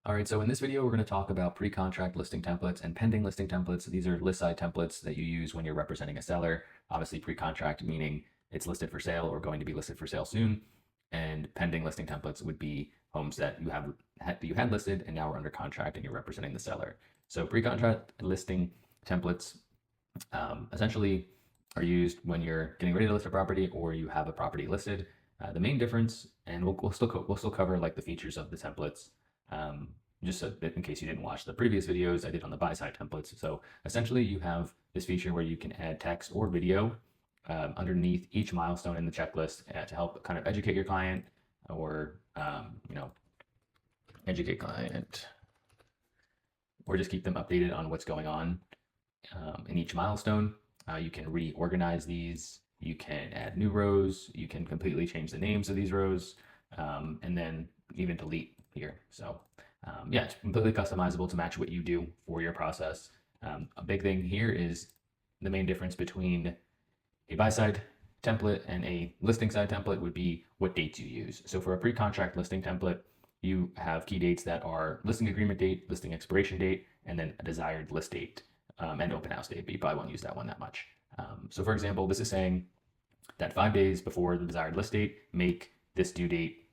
All right, so in this video, we're going to talk about pre-contract listing templates and pending listing templates. These are list side templates that you use when you're representing a seller. Obviously, pre-contract meaning it's listed for sale or going to be listed for sale soon. And pending listing templates would be homes that you had listed and now are under contract and you're representing the seller. So pre-contract listing templates essentially are used when you're getting ready to list a property or you have a property listed. The main difference, and we'll still cover like the features of the templates. Just a bit in case you didn't watch the previous videos I did on the buy side templates. So essentially you have this feature where you can add text or video underneath each milestone in the checklist to help kind of educate your client or, educate client or just keep them updated on what's going on in each milestone. You can reorganize these. You can add new rows. You can completely change the names of these rows and then even delete here. So yeah, it's completely customizable to match what you do for your process. A big thing here is the main difference between a buy side template and a listing side template would be what dates you use. So for a pre-contract listing template, you have key dates that are listing agreement date, listing expiration date, and then a desired list date and open house date, but you probably won't use that one that much. So for example, this is saying that 5 days before the desired list date, make this due date,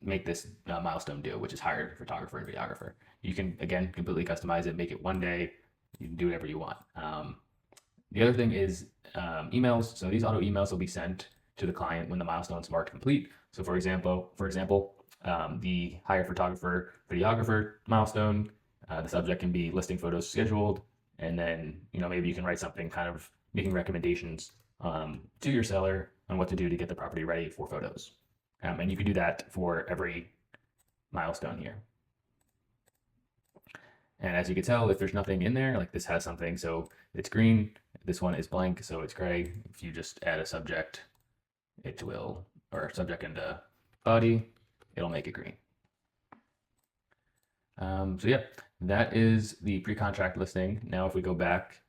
make this milestone due, which is hire photographer and videographer. You can, again, completely customize it, make it 1 day, you can do whatever you want. The other thing is emails. So these auto emails will be sent to the client when the milestone is marked complete. So for example, the hire photographer, videographer milestone, the subject can be listing photos scheduled. And then, maybe you can write something kind of making recommendations to your seller on what to do to get the property ready for photos. And you can do that for every milestone here. And as you can tell, if there's nothing in there, like this has something, so it's green, this one is blank, so it's gray. If you just add a subject, it will, or subject into body, it'll make it green. So yeah, that is the pre-contract listing. Now, if we go back,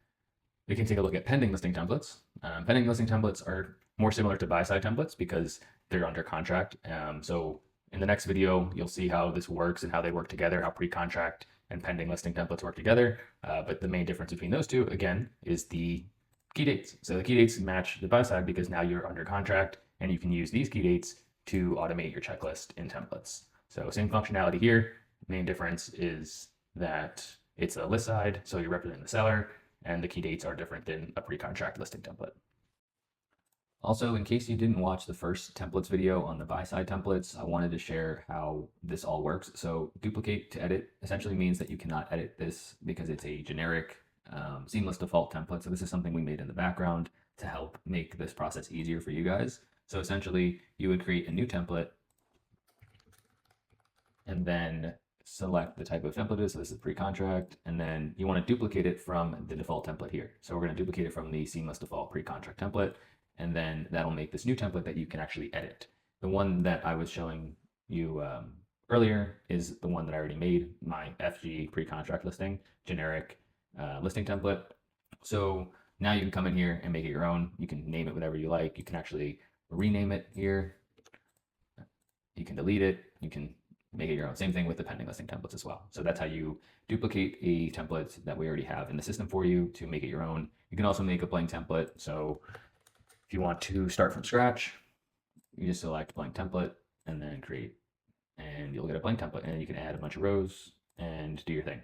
we can take a look at pending listing templates. Pending listing templates are more similar to buy-side templates because they're under contract. So in the next video, you'll see how this works and how they work together, how pre-contract and pending listing templates work together. But the main difference between those two, again, is the key dates. So the key dates match the buy-side because now you're under contract and you can use these key dates to automate your checklist in templates. So same functionality here. Main difference is that it's a list side, so you're representing the seller, and the key dates are different than a pre-contract listing template. Also, in case you didn't watch the first templates video on the buy side templates, I wanted to share how this all works. So duplicate to edit essentially means that you cannot edit this because it's a generic Seamlist default template. So this is something we made in the background to help make this process easier for you guys. So essentially you would create a new template and then select the type of template it is. So this is pre-contract, and then you want to duplicate it from the default template here. So we're going to duplicate it from the Seamless default pre-contract template, and then that'll make this new template that you can actually edit. The one that I was showing you earlier is the one that I already made, my FG pre-contract listing, generic listing template. So now you can come in here and make it your own. You can name it whatever you like. You can actually rename it here. You can delete it. You can make it your own. Same thing with the pending listing templates as well. So that's how you duplicate a template that we already have in the system for you to make it your own. You can also make a blank template. So if you want to start from scratch, you just select blank template and then create, and you'll get a blank template, and you can add a bunch of rows and do your thing.